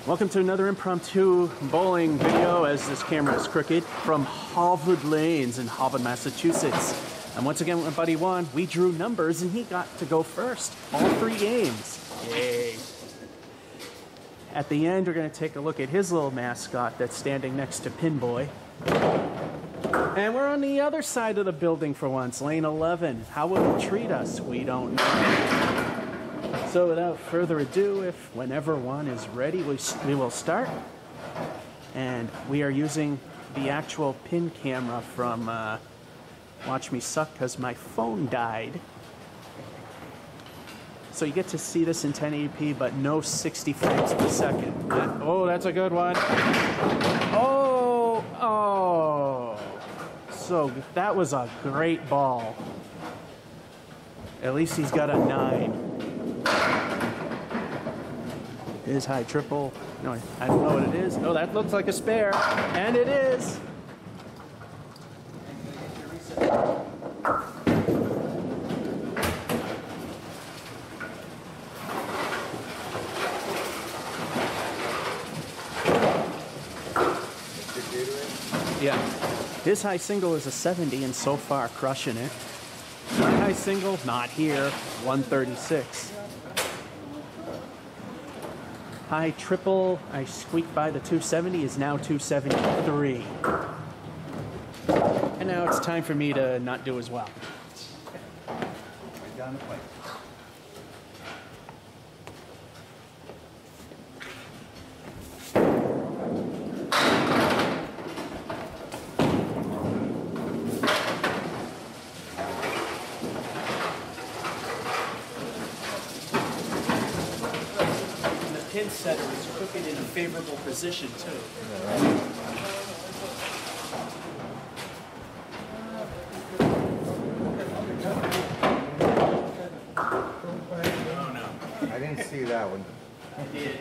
Welcome to another impromptu bowling video, as this camera is crooked, from Harvard Lanes in Harvard, Massachusetts. And once again with my buddy Juan, we drew numbers and he got to go first. All 3 games. Yay. At the end, we're going to take a look at his little mascot that's standing next to Pinboy. And we're on the other side of the building for once, lane 11. How will he treat us? We don't know. So without further ado, whenever Juan is ready, we will start. And we are using the actual pin camera from Watch Me Suck because my phone died. So you get to see this in 1080p, but no 60 frames per second. Oh, that's a good one. Oh. So that was a great ball. At least he's got a 9. Is high triple. No, I don't know what it is. Oh, that looks like a spare. And it is. Yeah. His high single is a 70 and so far crushing it. My high single, not here, 136. High triple, I squeaked by the 270, is now 273. And now it's time for me to not do as well. Down the plate. Pin setter is cooking in a favorable position too. Oh no. I didn't see that one. I did.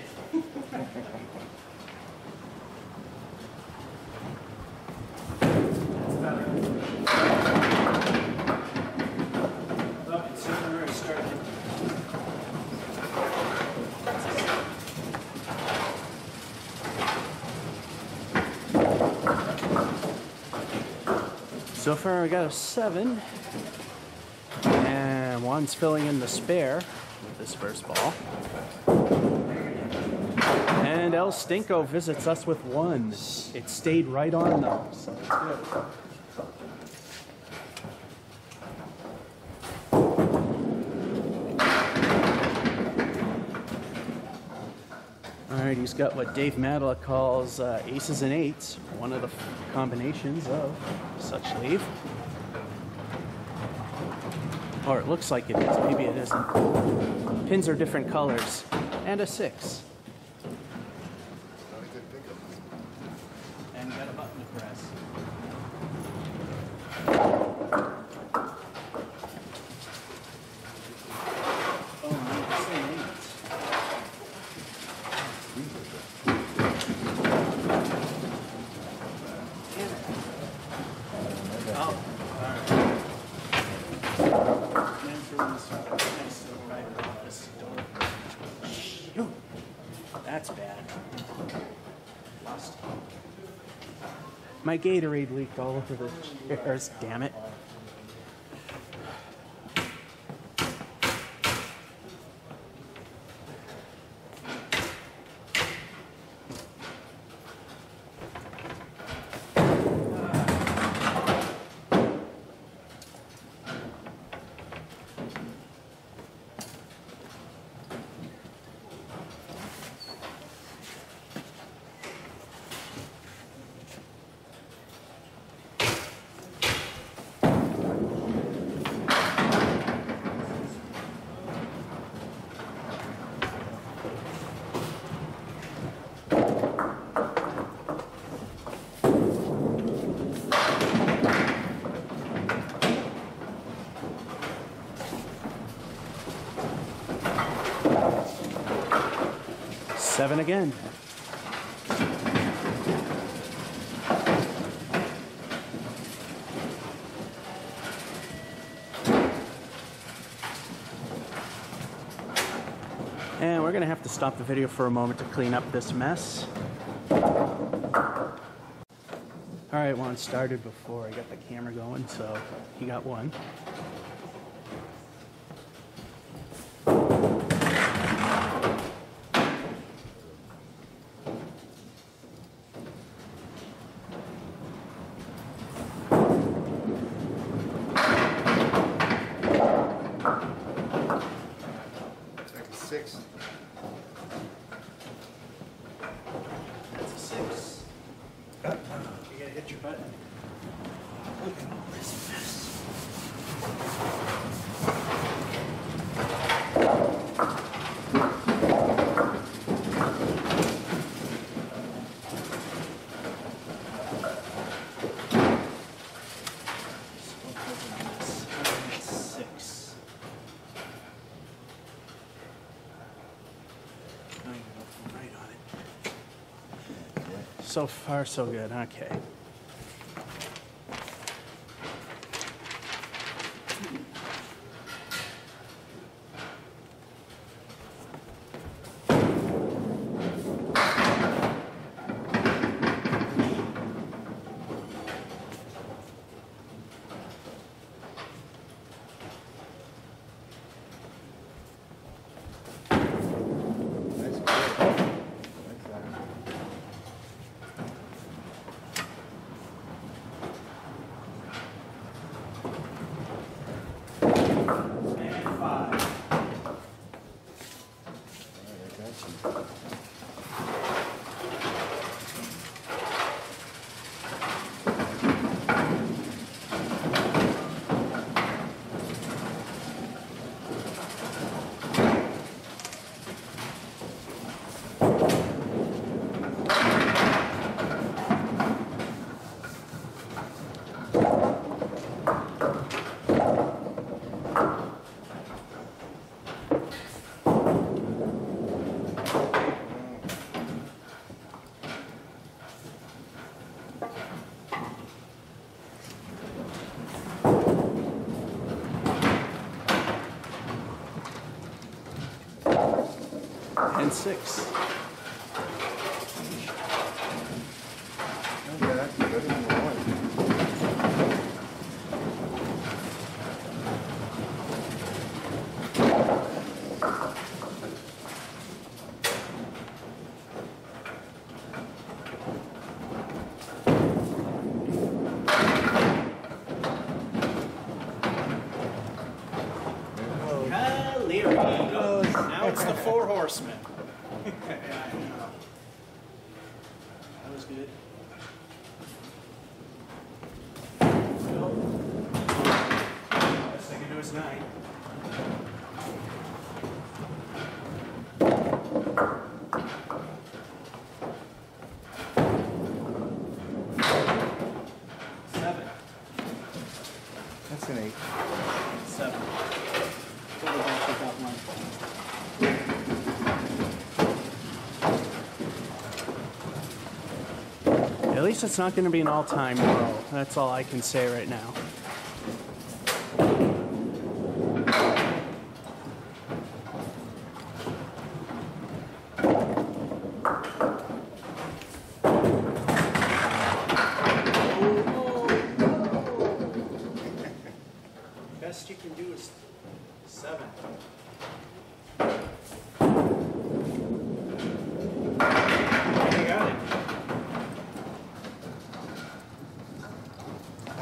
Oh, it's sooner I started. So far, I got a 7, and Juan's filling in the spare with this first ball. And El Stinko visits us with 1. It stayed right on though, so it's good. All right, he's got what Dave Madela calls aces and 8s, one of the combinations of such leave. Or it looks like it is, maybe it isn't. Pins are different colors. And a 6. And you got a button to press. That's bad. Lost. My Gatorade leaked all over the chairs, damn it. Seven again. And we're we're gonna have to stop the video for a moment to clean up this mess. All right, Juan started before I got the camera going, so he got one. Six. That's a 6. You gotta hit your button. Look at all this mess. So far, so good. Okay. And 6. Yeah, that's good. Now it's the 4 horsemen. Yeah, I know. That was good. Best I can do is 9. That's an 8. 7. Total back without 1. At least it's not going to be an all-time low. That's all I can say right now. Best you can do is 7. You got it.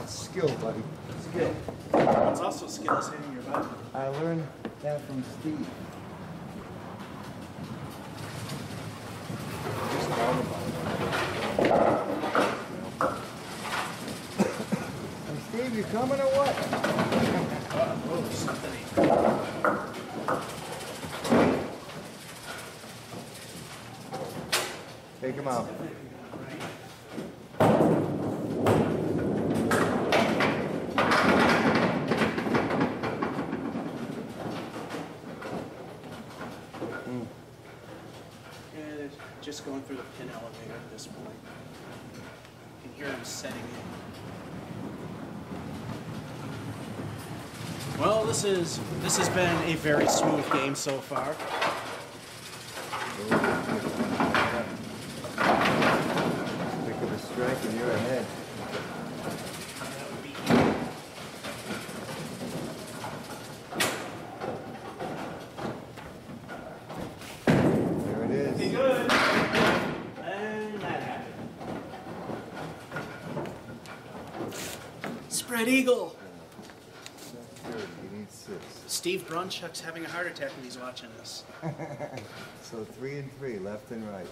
Skill, buddy. Skill. It's also skills hitting your button. I learned that from Steve. Just thought about it. Hey, Steve, you coming or what? Oh, something. Take him out. Just going through the pin elevator at this point. You can hear him setting in. Well, this has been a very smooth game so far. spread eagle. That's good. You need 6. Steve Brunchuk's having a heart attack when he's watching this. So 3 and 3, left and right.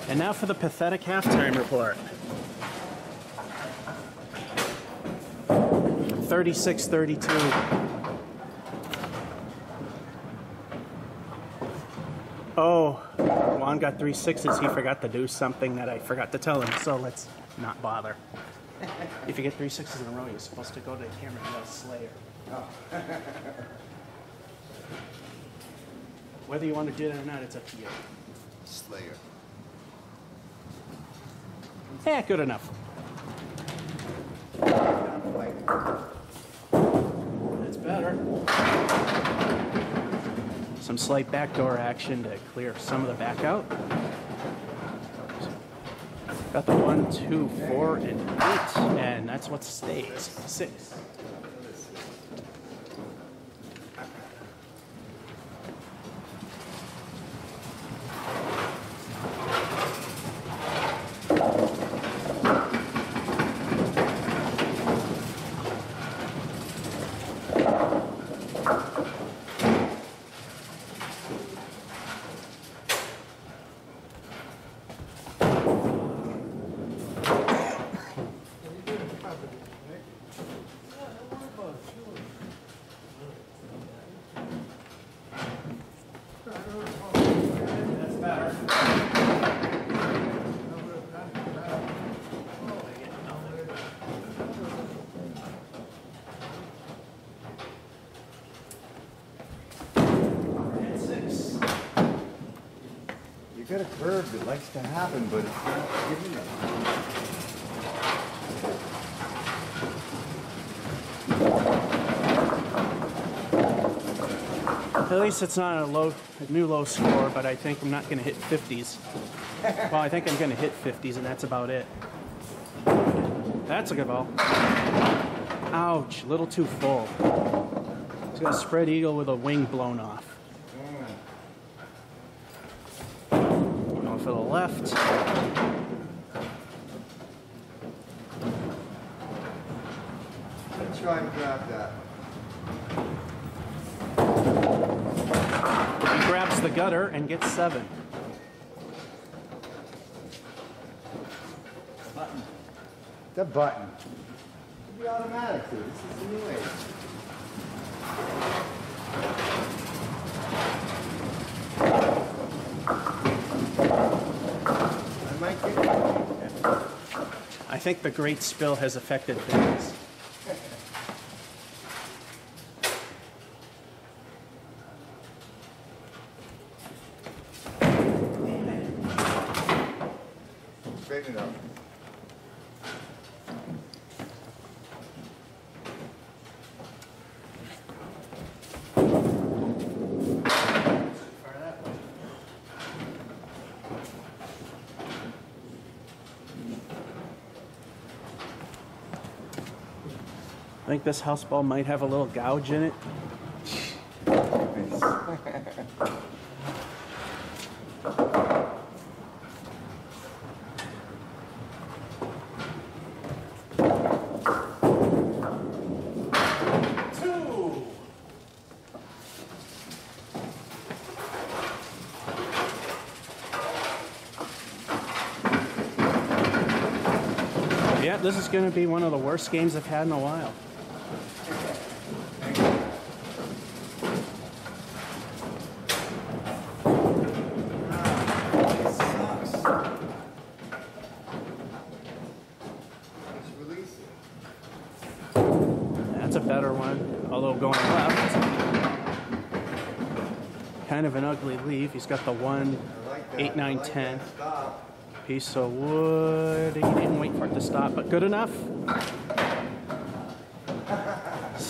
And now for the pathetic halftime report. 36-32. Oh, Juan got 3 6s. He forgot to do something that I forgot to tell him, so let's not bother. If you get 3 6s in a row, you're supposed to go to the camera and yell Slayer. Oh. Whether you want to do that or not, it's up to you. Slayer. Yeah, good enough. That's better. Some slight backdoor action to clear some of the back out. Got the 1, 2, 4, and 8, and that's what stays. 6. You got a curve that likes to happen, but it's not giving it. At least it's not a new low score, but I think I'm not going to hit 50s. Well, I think I'm going to hit 50s, and that's about it. That's a good ball. Ouch, a little too full. He's got a spread eagle with a wing blown off. Going for the left. Let's try and grab that. He grabs the gutter and gets 7. Button. The button. It'll be automatic too. This is the new age. I might get it. I think the great spill has affected things. Straighten it up. I think this house ball might have a little gouge in it. Yeah, this is going to be one of the worst games I've had in a while. That's a better one, although going left. Kind of an ugly leave. He's got the 1, 8, 9, 10. Piece of wood. He didn't wait for it to stop, but good enough.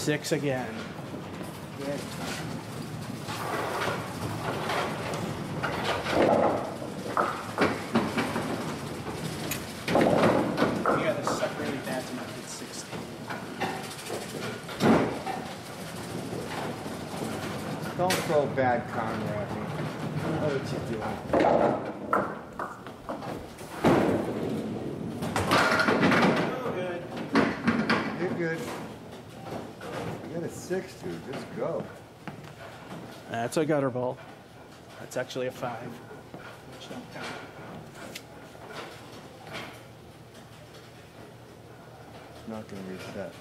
6 again. Yeah. You got to suck really bad to not hit 60. Don't throw bad karma at me. I don't know what you're doing. Oh, good. You're good. You got a 6, dude. Just go. That's a gutter ball. That's actually a 5. Which don't count. It's not going to reset.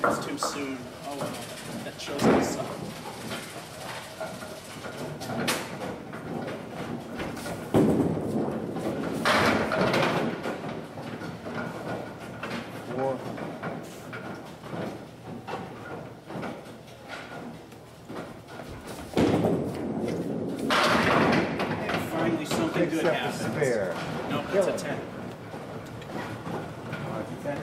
It's too soon. Oh well. That shows us something. Four. Finally, something good Except happens. the spare. Nope, Kill that's a him. 10. Oh, it's a 10.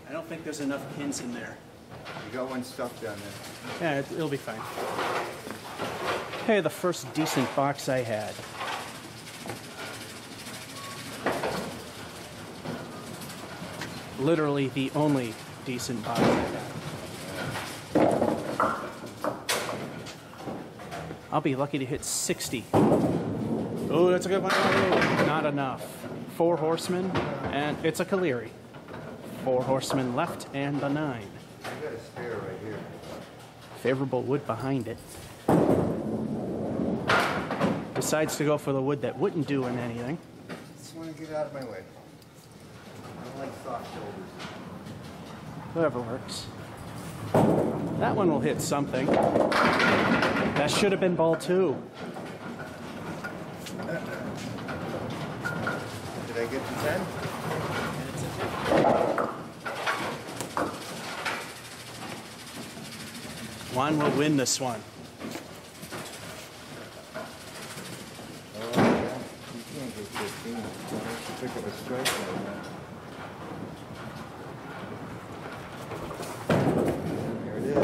I don't think there's enough pins in there. You got one stuck down there. Yeah, it'll be fine. Hey, the first decent box I had. Literally the only decent box I had. I'll be lucky to hit 60. Oh, that's a good one. Not enough. 4 horsemen, and it's a Caleri. 4 horsemen left, and a 9. I got a spare right here. Favorable wood behind it. Decides to go for the wood that wouldn't do him anything. Just want to get out of my way. I don't like soft shoulders. Whatever works. That one will hit something. That should have been ball 2. Did I get the 10? Juan will win this one. Oh, yeah. You can't get 15. Why don't you pick up a strike like that? There it is.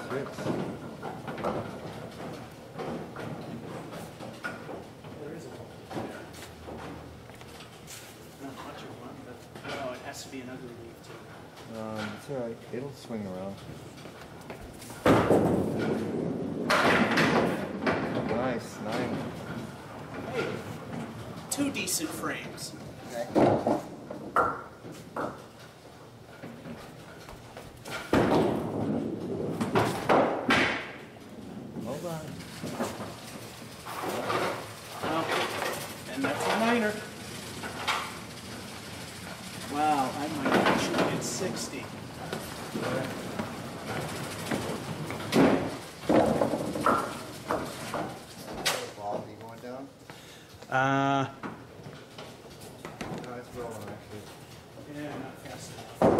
6. There is a ball. Not much of one, but oh, it has to be an ugly leaf too. It's alright. It'll swing around. Nice. 9. Hey, 2 decent frames. Okay. Hold on. Oh, and that's a minor. Wow, I might actually hit 60. Ball be going down? Uh, No, it's rolling actually. yeah, not fast enough.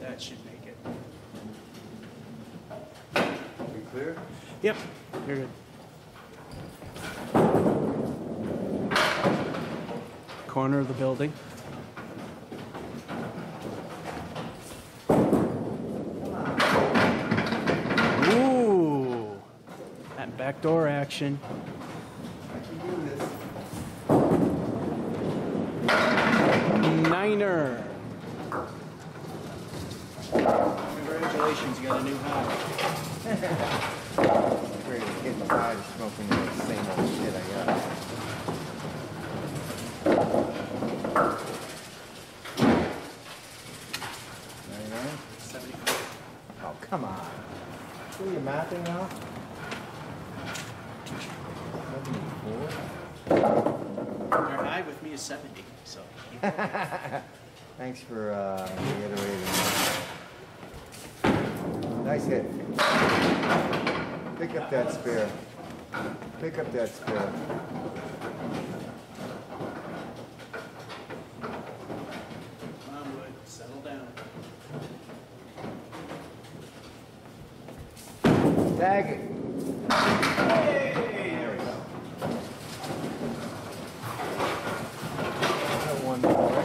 That should make it. We clear? Yep, you're good. Corner of the building. Ooh, that backdoor action. I can do this. Niner. Congratulations, you got a new hobby. Ready to get tired of smoking the same old shit I got. 99? 74. Oh, come on. So you're mapping now? 74? Your high with me is 70, so. Thanks for reiterating. Nice hit. Pick up that spare. Pick up that spare. Tag it. Hey, there we go. Got one more.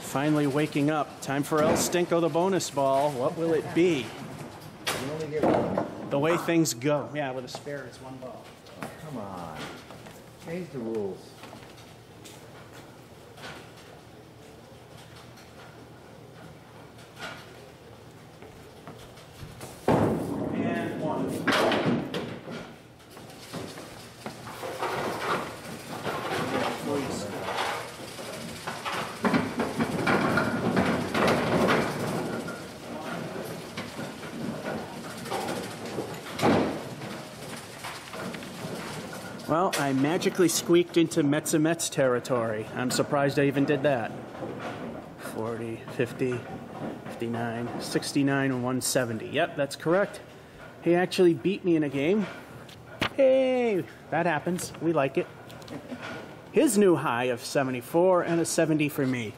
Finally waking up. Time for El Stinko the bonus ball. What will it be? You only get one. The way things go. Yeah, with a spare, it's one ball. Oh, come on. Change the rules. And one. Please. Well, I magically squeaked into Mets and Mets territory. I'm surprised I even did that. 40, 50, 59, 69, and 170. Yep, that's correct. He actually beat me in a game. Hey, that happens. We like it. His new high of 74 and a 70 for me.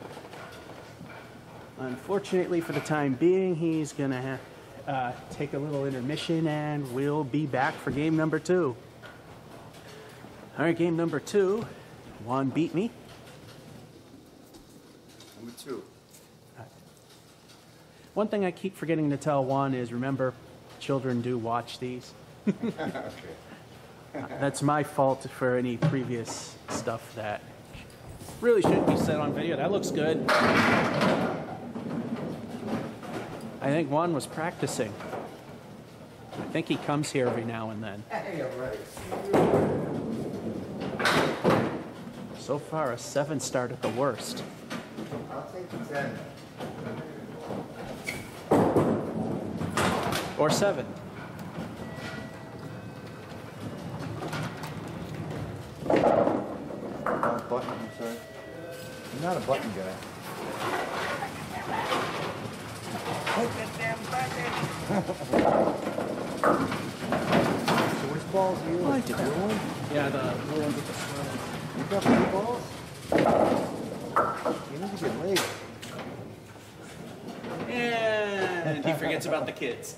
Unfortunately, for the time being, he's going to take a little intermission, and we'll be back for game number 2. All right, game number 2. Juan beat me. Number 2. One thing I keep forgetting to tell Juan is, remember, children do watch these. Okay. That's my fault for any previous stuff that really shouldn't be said on video. That looks good. I think Juan was practicing. I think he comes here every now and then. Hey, all right. So far, a 7 start at the worst. I'll take the 10. Or 7. Button, I'm sorry. I'm not a button guy. Look at them buttons! So which balls are you? Oh, I do that. Blue one? Yeah, the little ones with the swirling. You got blue balls? You need to get laid. And he forgets about the kids.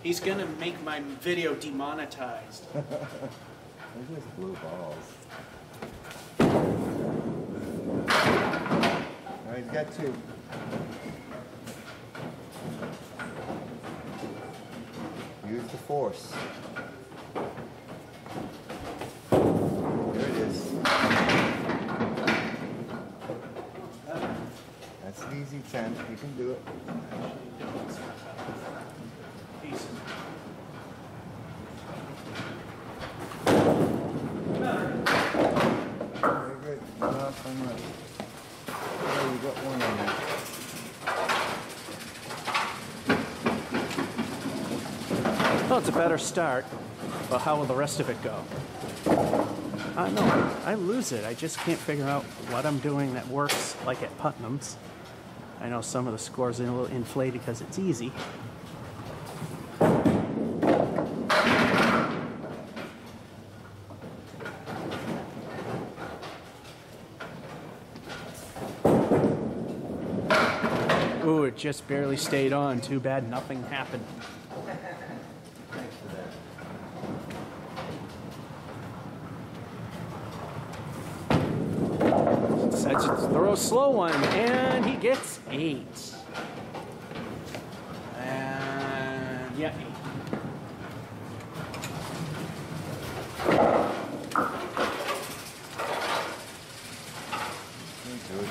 He's gonna make my video demonetized. They're just blue balls. Alright, he's got 2. Use the force. There it is. That's an easy 10. You can do it. Peace. Very good. Not so much. Oh, you got one on there. Well, it's a better start, but how will the rest of it go? No, I lose it. I just can't figure out what I'm doing that works like at Putnam's. I know some of the scores are a little inflated because it's easy. Ooh, it just barely stayed on. Too bad nothing happened. Thanks for that. Decides to throw a slow one, and he gets 8. And yeah, 8. Good.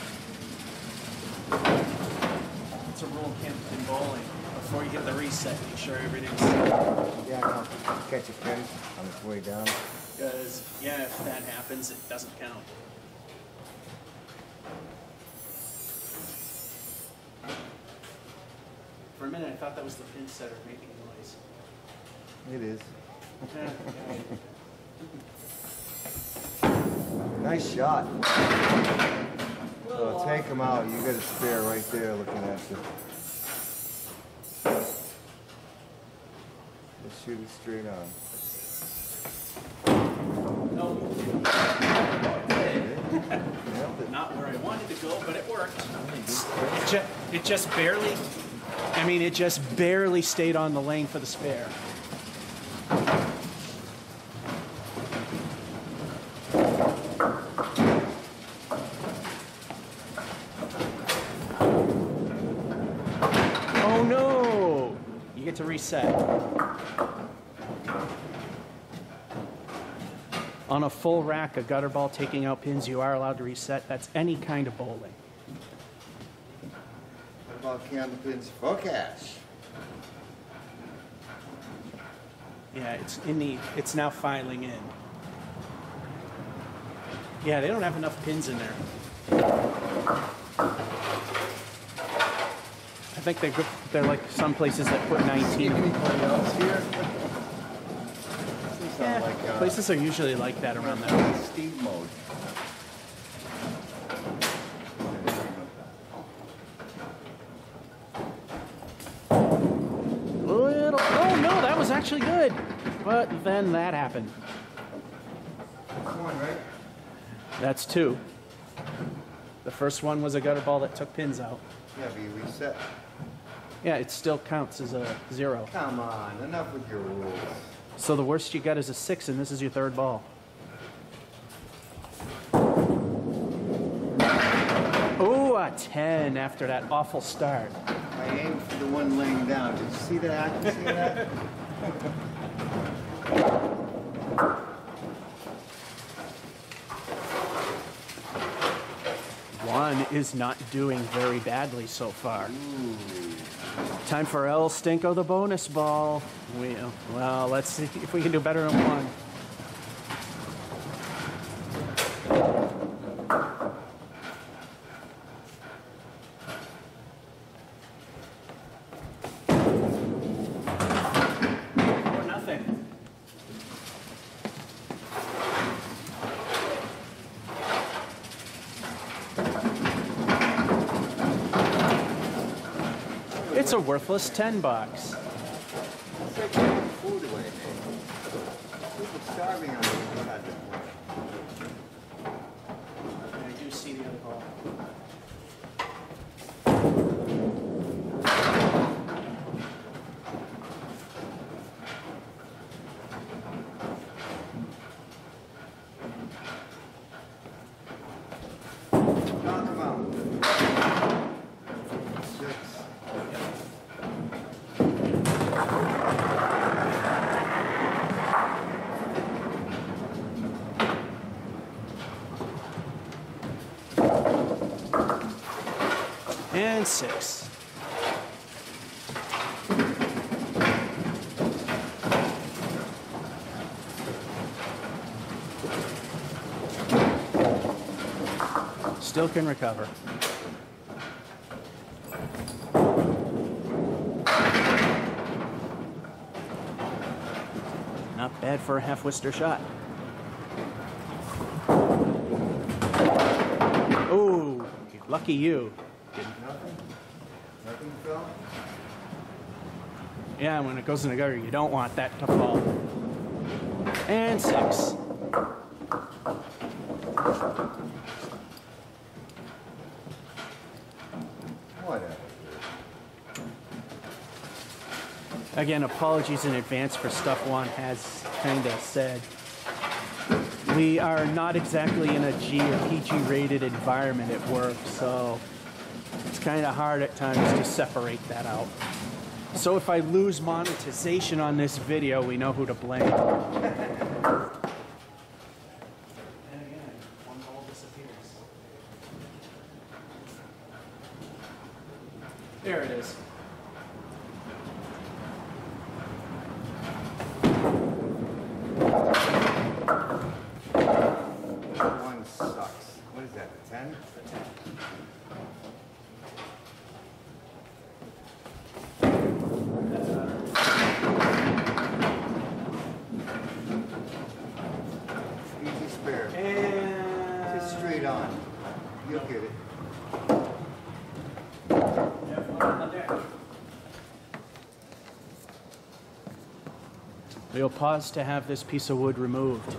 It's a rule in bowling. Before you get the reset, make sure everything's... Yeah, I know. Catch a pin on its way down. Because, yeah, if that happens, it doesn't count. For a minute, I thought that was the pin setter making noise. It is. Yeah. Nice shot. So take him out. You got a spare right there looking at you. Just shoot it straight on. No. Nailed it. Not where I wanted to go, but It just barely, I mean, it just barely stayed on the lane for the spare. Oh no! You get to reset. On a full rack, a gutter ball taking out pins, you are allowed to reset. That's any kind of bowling. What about candlepins for cash? Yeah, it's now filing in. Yeah, they don't have enough pins in there. I think they're like some places that put 19. Anybody else here? Yeah, like, places are usually like that around there. Steve mode. Oh no, that was actually good. But then that happened. That's one, right? That's two. The first one was a gutter ball that took pins out. Yeah, but you reset. Yeah, it still counts as a 0. Come on, enough with your rules. So the worst you got is a 6, and this is your third ball. Oh, a 10 after that awful start. I aimed for the one laying down. Did you see that? Did you see that? Juan is not doing very badly so far. Ooh. Time for El Stinko, the bonus ball. Well, let's see if we can do better than Juan. Or nothing. It's a worthless $10. It's like giving food away. People starving on this side. I do see the other ball. Knock him out. 6. And 6. Still can recover. Not bad for a half-wister shot. Oh, lucky you. Nothing? Nothing, Phil? Yeah, when it goes in the gutter, you don't want that to fall. And 6. Whatever. Again, apologies in advance for stuff Juan has kind of said. We are not exactly in a G or PG rated environment at work, so it's kind of hard at times to separate that out. So if I lose monetization on this video, we know who to blame. And again, one ball disappears. There it is. One sucks. What is that, a 10? Easy spare. And Just straight on. You'll get it. We'll pause to have this piece of wood removed.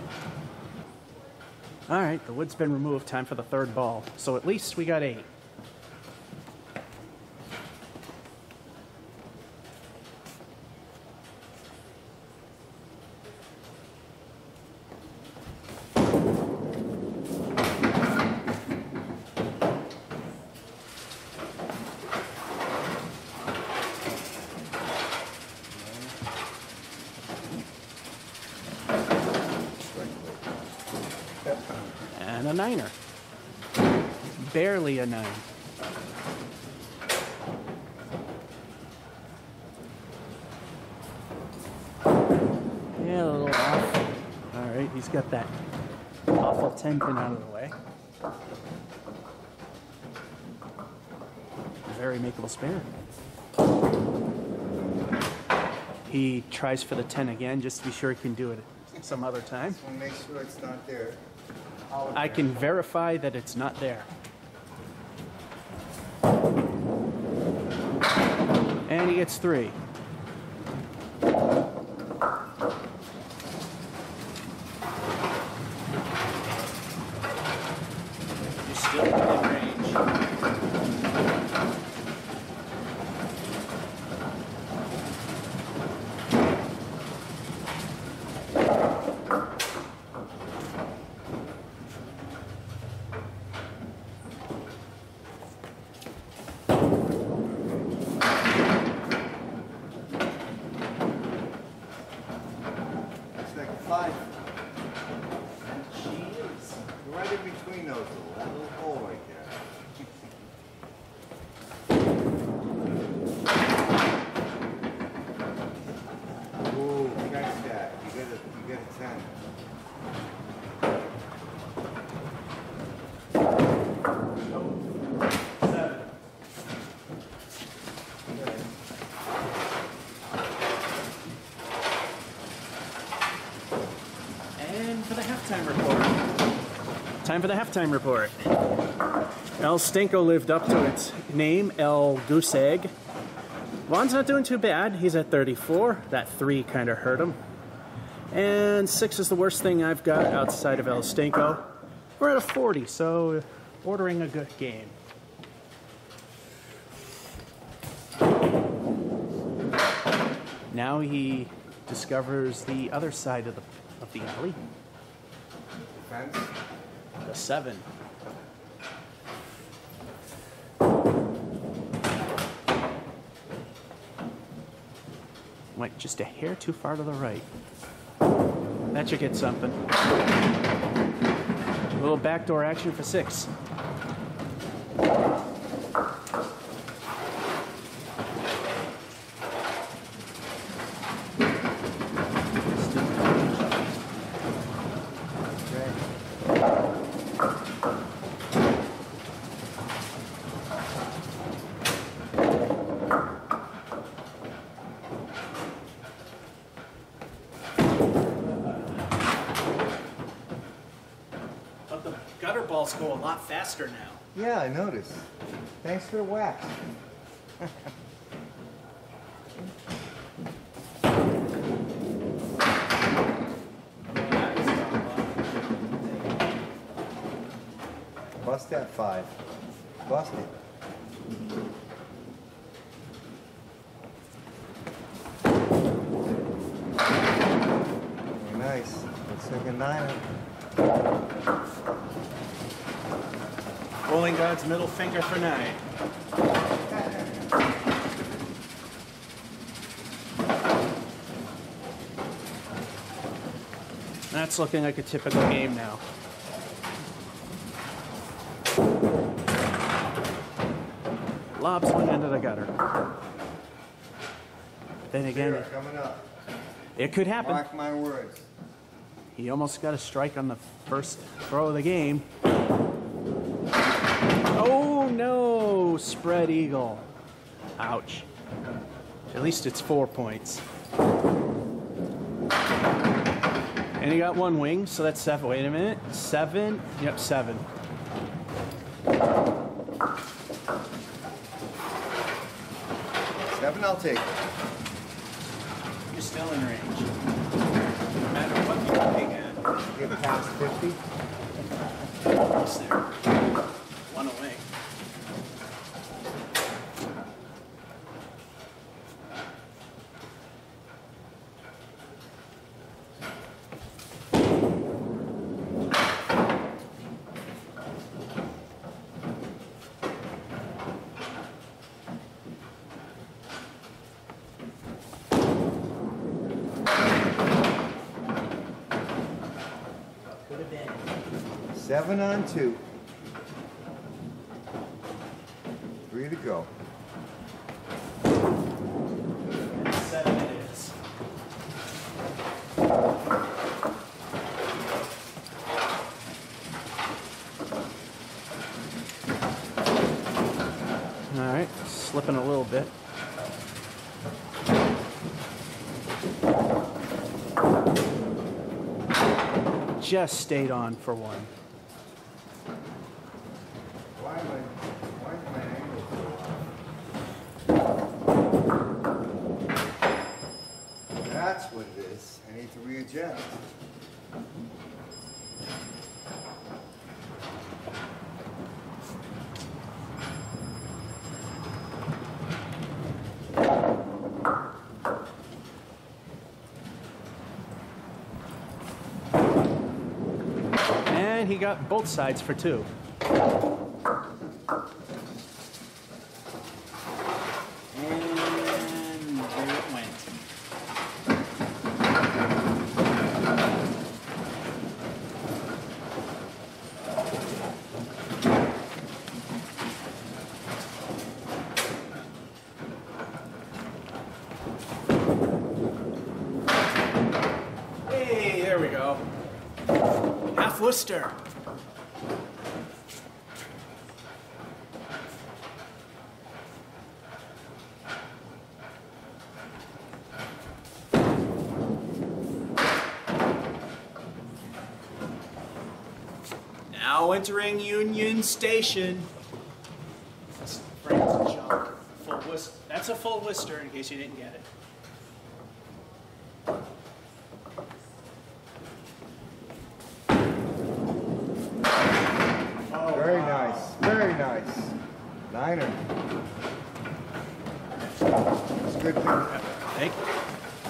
All right, the wood's been removed. Time for the third ball. So at least we got 8. niner. Barely a 9. Yeah, a little off. All right, he's got that awful 10 pin out of the way. Very makeable spare. He tries for the 10 again, just to be sure he can do it some other time. We'll make sure it's not there. I can verify that it's not there. And he gets 3. You're still in range. It's like a 5. Jeez. Right in between those that little hole right there. Ooh, catch that. You get a 10. And for the halftime report. Time for the halftime report. El Stinko lived up to its name, El Goose Egg. Juan's not doing too bad. He's at 34. That 3 kind of hurt him. And 6 is the worst thing I've got outside of El Stinko. We're at a 40, so ordering a good game. Now he discovers the other side of the alley. Fence. The 7. Went just a hair too far to the right. That should get something. A little backdoor action for 6. But the gutter balls go a lot faster now. Yeah, I noticed. Thanks for the wax. Bust that 5. Bust it. Very nice. Looks like a 9. Bowling God's middle finger for 9. That's looking like a typical game now. Lobs one into the gutter. Then again, Zero coming up. it could happen. Mark my words. He almost got a strike on the first throw of the game. Oh no, spread eagle. Ouch. At least it's 4 points. And he got 1 wing, so that's 7. Wait a minute. 7? Yep, 7. I'll take it. You're still in range. No matter what you're looking at. Get past 50. Almost there. 1 away. 7 on 2. 3 to go. 7 it is. All right, slipping a little bit. Just stayed on for 1. Why is my angle so off? That's what it is. I need to readjust. And he got both sides for 2. And there it went. Hey, there we go. Half Worcester. Now entering Union Station. That's Frank's junk. Full Worcester. That's a full Worcester in case you didn't get it. Very nice. Very nice. 9er. It's good.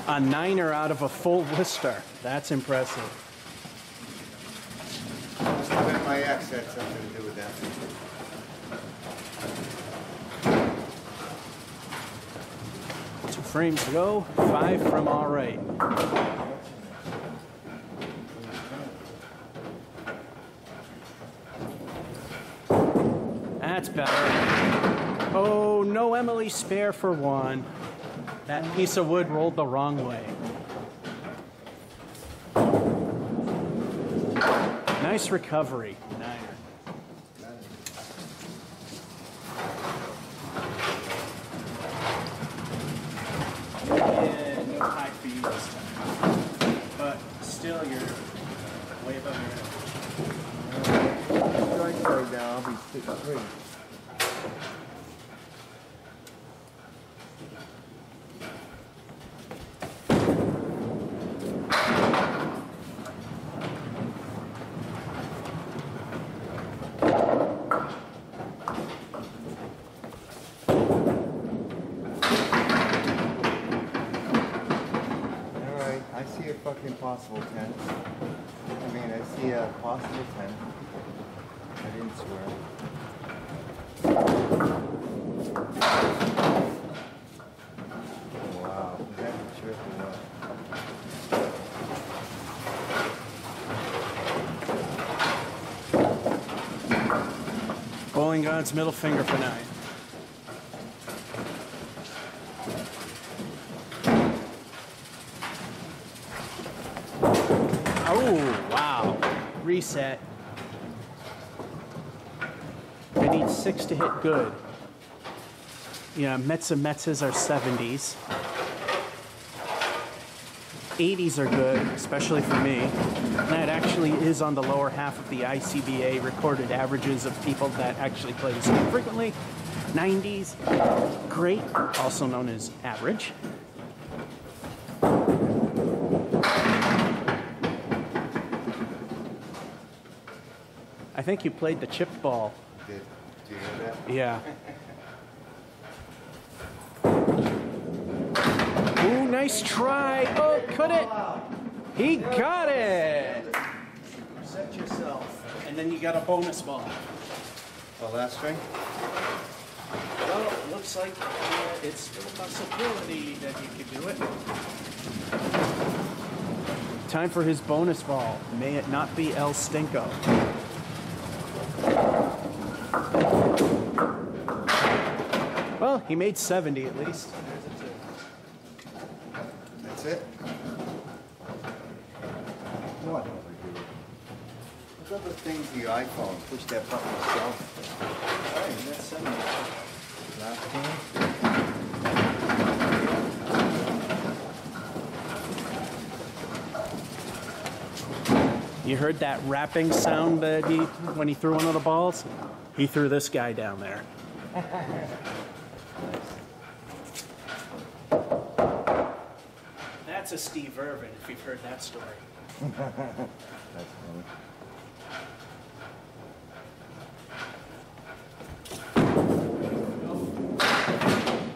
A 9er out of a full Worcester. That's impressive. Must have been my ex had something to do with that. 2 frames to go. 5 from all right. That's better. Oh, no Emily spare for 1. That piece of wood rolled the wrong way. Nice recovery. 9er. Yeah, no high for you this time. But still, you're way above your head. Right now, I'll be 6-3. I see a fucking possible 10. I mean, I see a possible 10. I didn't swear. Wow, is that a trip or what? Bowling God's middle finger for 9. Oh, wow. Reset. I need 6 to hit good. Yeah, Metzes are 70s. 80s are good, especially for me. That actually is on the lower half of the ICBA recorded averages of people that actually play this game frequently. 90s, great, also known as average. I think you played the chip ball. Did you hear that? Yeah. Ooh, nice try. Oh, could it? He got it. Set yourself. And then you got a bonus ball. Oh, last string? Well, it looks like it's still a possibility that you could do it. Time for his bonus ball. May it not be El Stinko. he made 70 at least. That's it? What? Look up the thing to your iPhone. Push that button yourself. Alright, that's 70. Last one. You heard that rapping sound that when he threw one of the balls? He threw this guy down there. That's a Steve Irvin, if you've heard that story. That's funny.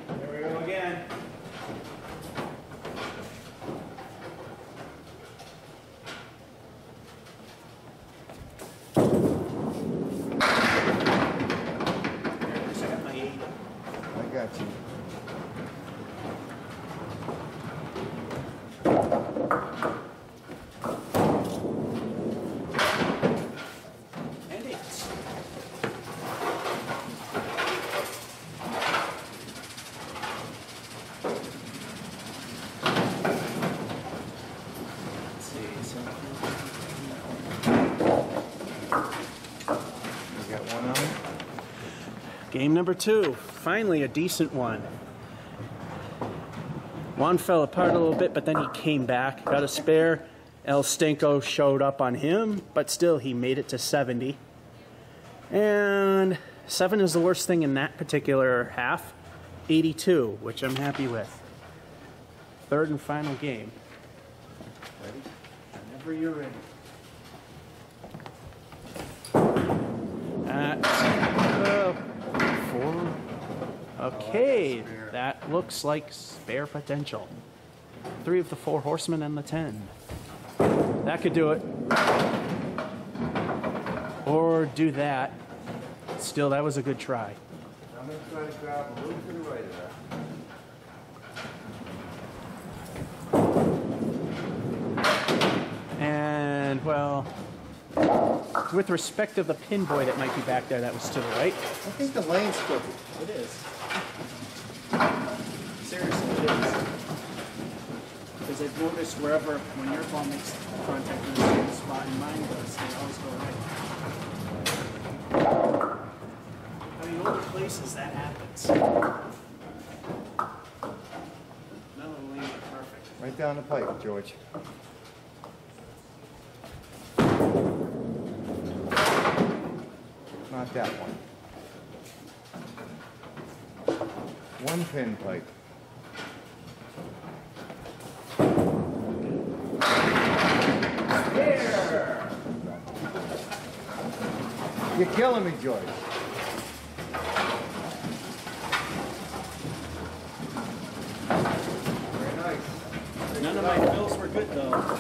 There we go again. I got my 80. I got you. And it's. Let's see, something. You got one on it? Game number 2. Finally a decent one. Juan fell apart a little bit, but then he came back, got a spare. El Stinko showed up on him, but still he made it to 70. And 7 is the worst thing in that particular half. 82, which I'm happy with. Third and final game. Ready? Whenever you're ready. At 4. Okay, that looks like spare potential. 3 of the 4 horsemen and the 10. That could do it. Or do that. Still, that was a good try. I'm going to try to grab a little to the right of that. And, well, with respect to the pin boy that might be back there, that was to the right. I think the lane's crooked. It is. Seriously, it is. Because I've noticed wherever, when your ball makes contact in the same spot and mine does, they always go right. I mean, other places that happens. None of the lanes are perfect. Right down the pipe, George. Not that one. One pin pipe. Here! You're killing me, George. Very nice. None of my fills were good, though.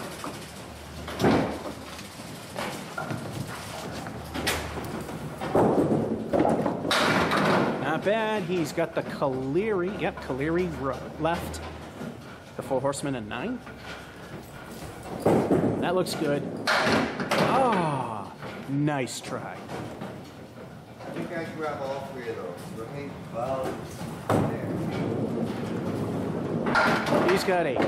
Not bad. He's got the Caleri. Yep, Caleri left. The 4 horsemen and 9. That looks good. Ah, nice try. I think I grab all 3 of those. Let me there. He's got 8.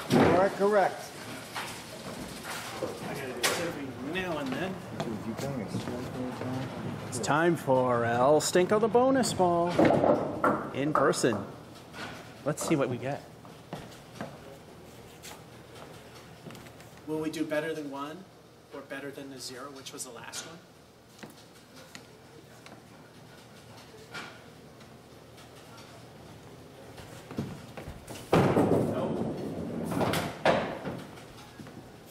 You are correct. I gotta do every now and then. Dude, you bring a strike every time? It's time for El Stinko the bonus ball. In person. Let's see what we get. Will we do better than 1 or better than the 0, which was the last one? No.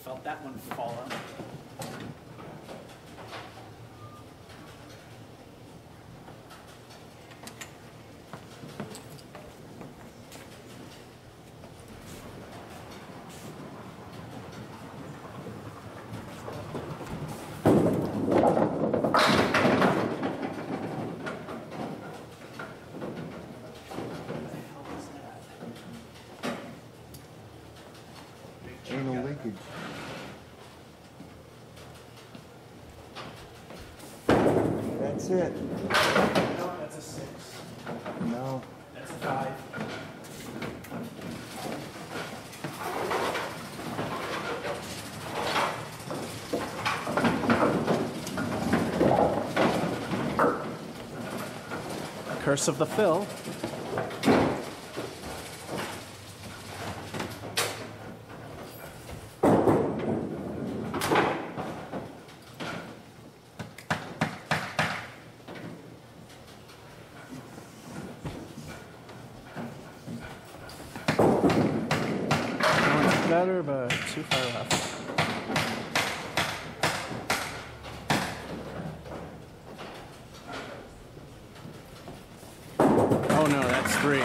Felt that one fall out. Anal leakage. That's it. No, that's a 6. No. That's a 5. Curse of the Fill. One's better, but too far left. Oh no, that's 3.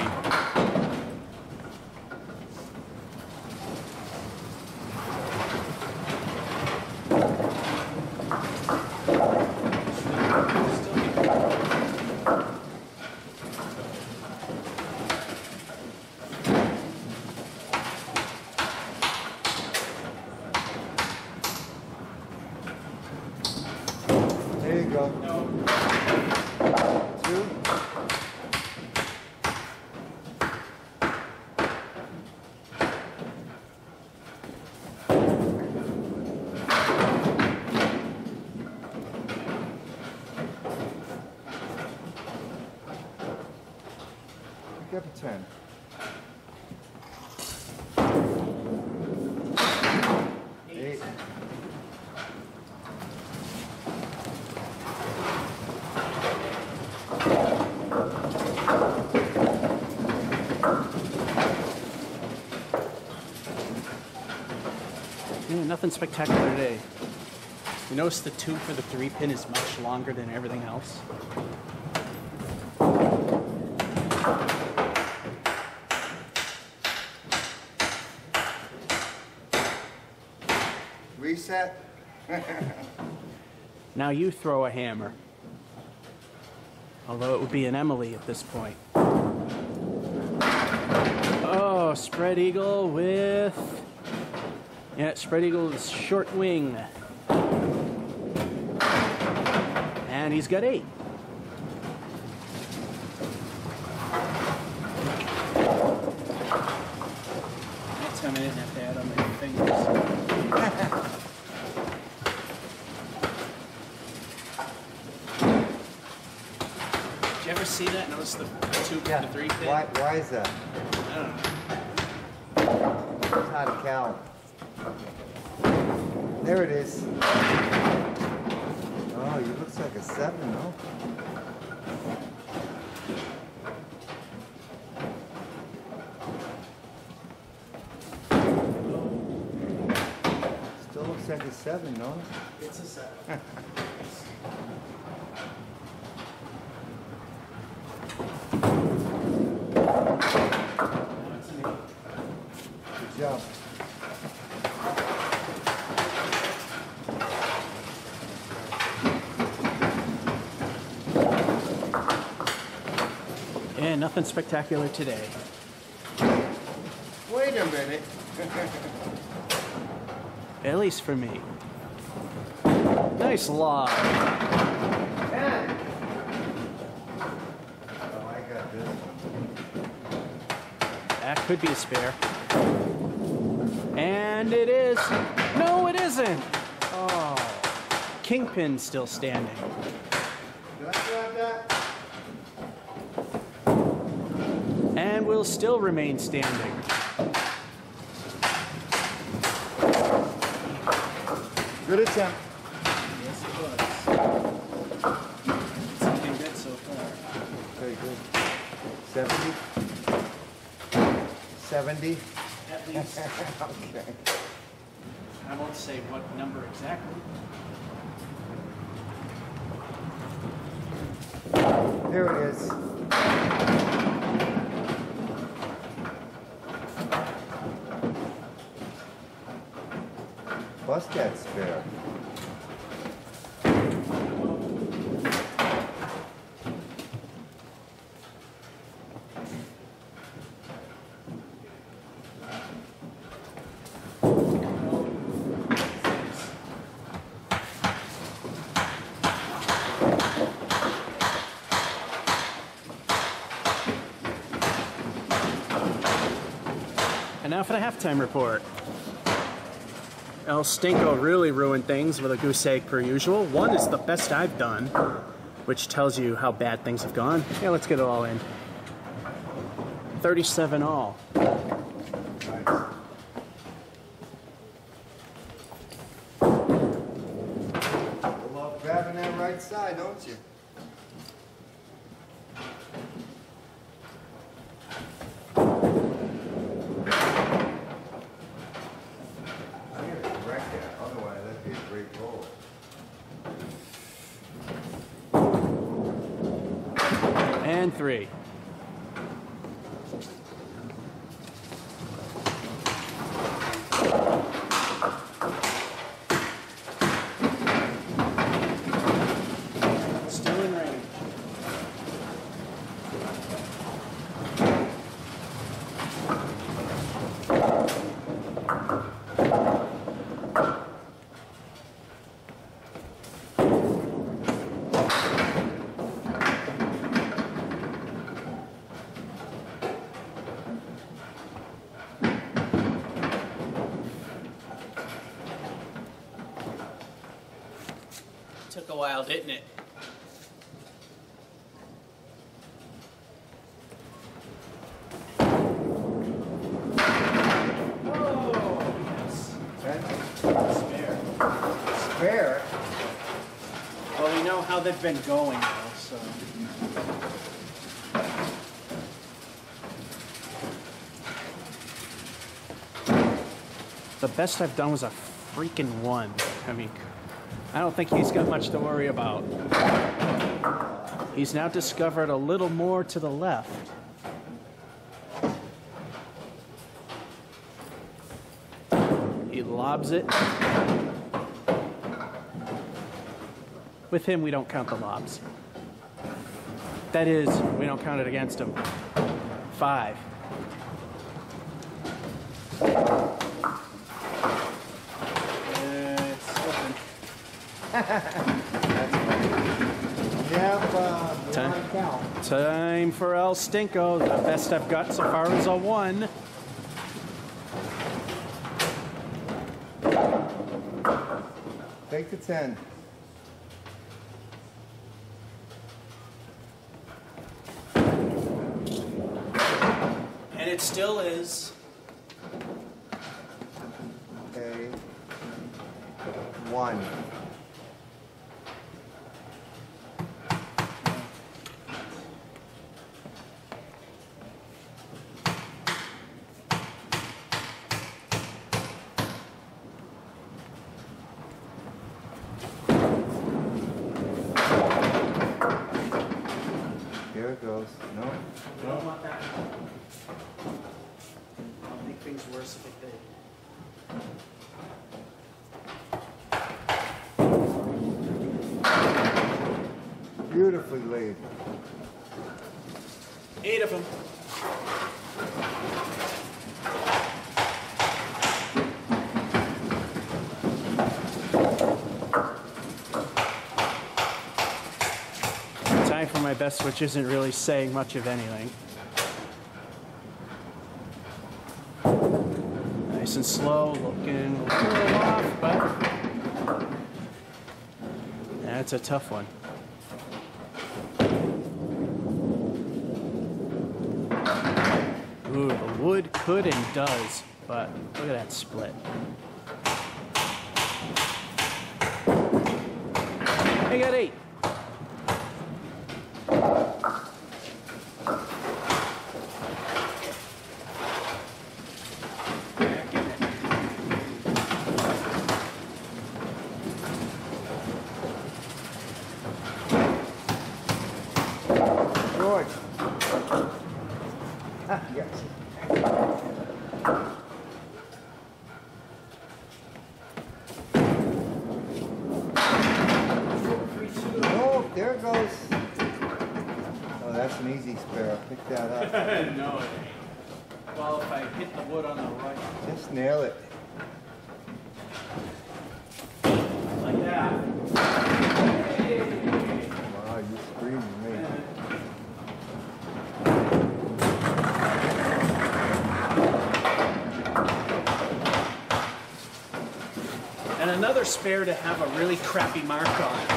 There you go. No. 2. Pick up a 10. 8. Yeah, nothing spectacular today. You notice the tube for the 3-pin is much longer than everything else. Reset. Now you throw a hammer. Although it would be an Emily at this point. Oh, spread eagle with... Yeah, spread eagle with short wing. And he's got 8. That time I didn't have to add on my fingers. Did you ever see that? Notice the 2 Yeah. the 3 pin? Why is that? I don't know. It's not a cow. There it is. Oh, it looks like a 7, no? Still looks like a 7, no? It's a 7. Good job. Yeah, nothing spectacular today. Wait a minute. At least for me. Nice log. Yeah. Oh, I got this one. That could be a spare. And it is. No, it isn't. Oh. Kingpin still standing. Did I grab that? And will still remain standing. Good attempt. Yes, it was. It's looking good so far. Very good. 70? 70? At least. Okay. I won't say what number exactly. There it is. Bust that spare. now for the halftime report. El Stinko really ruined things with a goose egg per usual. 1 is the best I've done, which tells you how bad things have gone. Yeah, let's get it all in. 37 all. Love grabbing that right side, don't you? And 3. Still in range. Took a while, didn't it? Oh, yes. Spare. Spare? Well, we know how they've been going now, so. The best I've done was a freaking 1. I mean, I don't think he's got much to worry about. He's now discovered a little more to the left. He lobs it. With him, we don't count the lobs. That is, we don't count it against him. 5. It's slipping. Yep, Time for El Stinko. The best I've got so far is a 1. Take the 10. And it still is. A 1. Here it goes. No? I don't want that. I'll make things worse if it did. Beautifully laid. 8 of them. Time for my best, which isn't really saying much of anything. Nice and slow, looking a little off, but that's a tough one. Ooh, the wood could and does, but look at that split. I got 8. George. Ah, yes. Oh, there it goes. Oh, that's an easy spare. I'll pick that up. No, it ain't. Well, if I hit the wood on the right. Just nail it. Like that. Wow, you screamed me. another spare to have a really crappy mark on.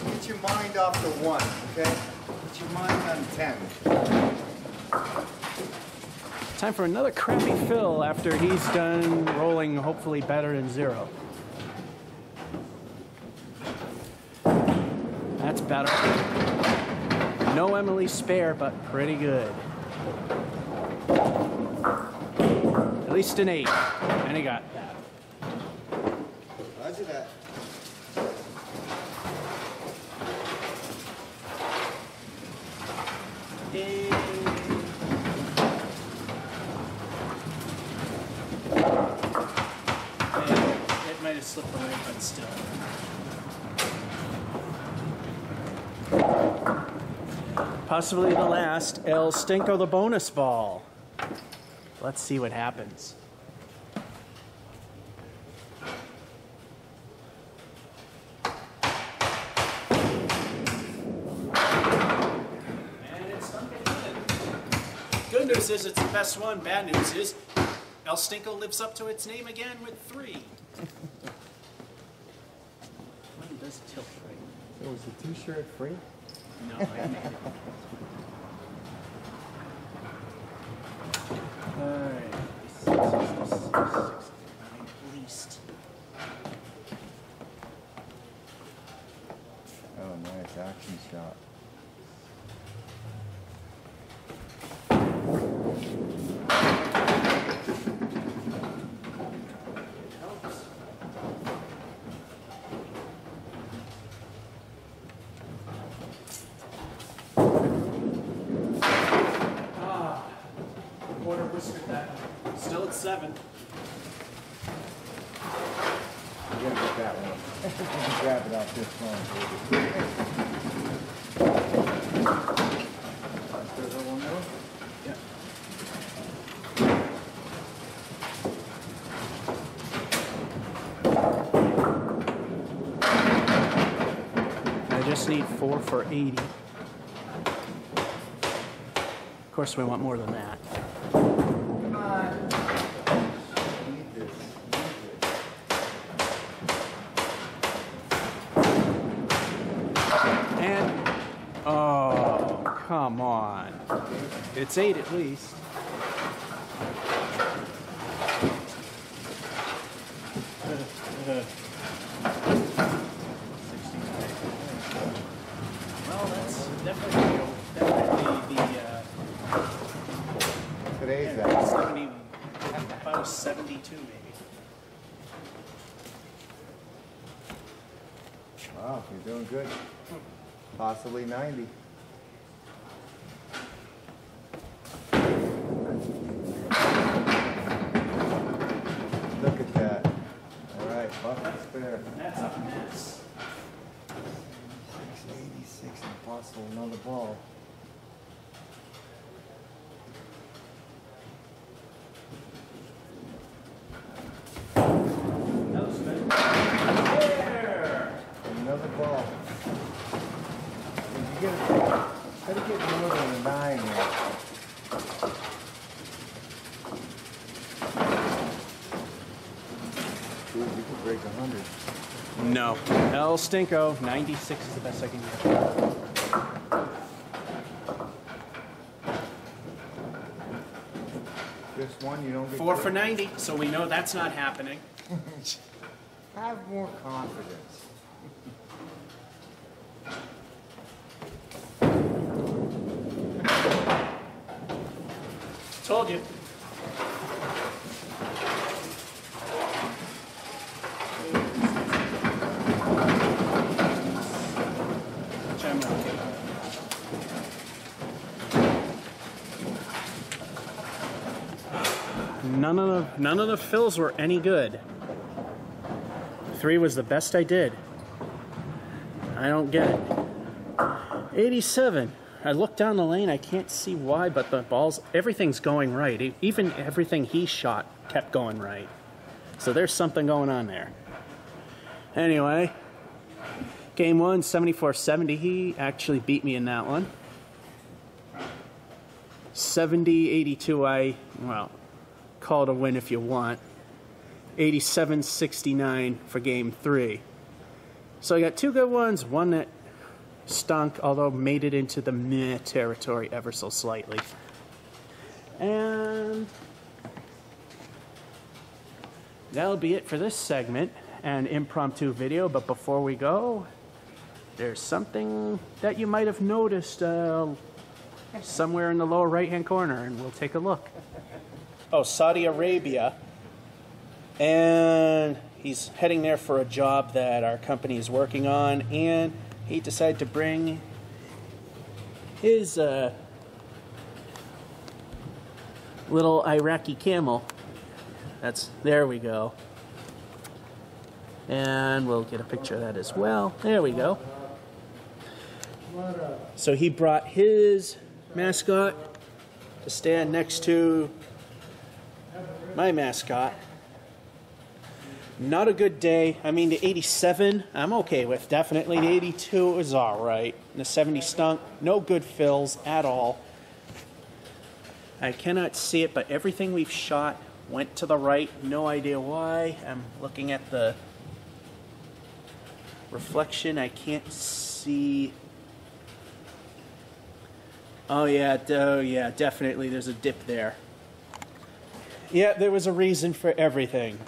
Get your mind off the 1, okay? Get your mind on 10. Time for another crappy fill after he's done rolling hopefully better than 0. That's better. No Emily spare, but pretty good. At least an 8. And he got that. Roger that. It might have slipped away, but still. Possibly the last El Stinko the bonus ball. Let's see what happens. And it's stunk again. Good news is it's the best one. Bad news is El Stinko lives up to its name again with 3. One does tilt right. So was the t-shirt free? No, I made it. Alright. 6, at least. Oh, nice action shot. Quarter whiskered that. Still at 7. You gotta get that one. You can grab it off this one. I just need 4 for 80. Of course, we want more than that. Come on. Need this. And, oh, come on. It's 8 at least. Well, that's definitely the Today's that. 70, about 72 maybe. Wow, you're doing good. Possibly 90. Look at that. All right, bucket spare. That's a mess. 686, impossible, another ball. That was good. There! Another ball. You gotta get more than a 9 here. Dude, you could break 100. No. El Stinko, 96 is the best I can get. Just one, you don't get 4 for 90, so we know that's not happening. Have more confidence. Told you. Which I'm okay with. None of the fills were any good. 3 was the best I did. I don't get it. 87. I look down the lane, I can't see why, but the balls, everything's going right. Even everything he shot kept going right. So there's something going on there. Anyway, game 1, 74-70. He actually beat me in that one. 70-82, call it a win if you want. 87-69 for game 3. So I got 2 good ones, one that stunk, although made it into the meh territory ever so slightly. And that'll be it for this segment and impromptu video. But before we go, there's something that you might have noticed somewhere in the lower right-hand corner, and we'll take a look. Oh, Saudi Arabia. And he's heading there for a job that our company is working on, and he decided to bring his little Iraqi camel. There we go. And we'll get a picture of that as well. There we go. So he brought his mascot to stand next to my mascot. Not a good day. I mean, the 87, I'm okay with. Definitely the 82 is all right. And the 70 stunk. No good fills at all. I cannot see it, but everything we've shot went to the right. No idea why. I'm looking at the reflection. I can't see. Oh yeah, definitely there's a dip there. Yeah, there was a reason for everything.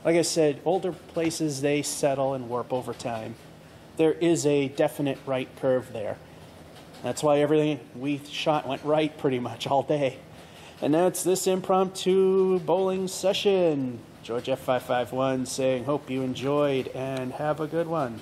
Like I said, older places, they settle and warp over time. There is a definite right curve there. That's why everything we shot went right pretty much all day. And that's this impromptu bowling session. George F551 saying, hope you enjoyed and have a good one.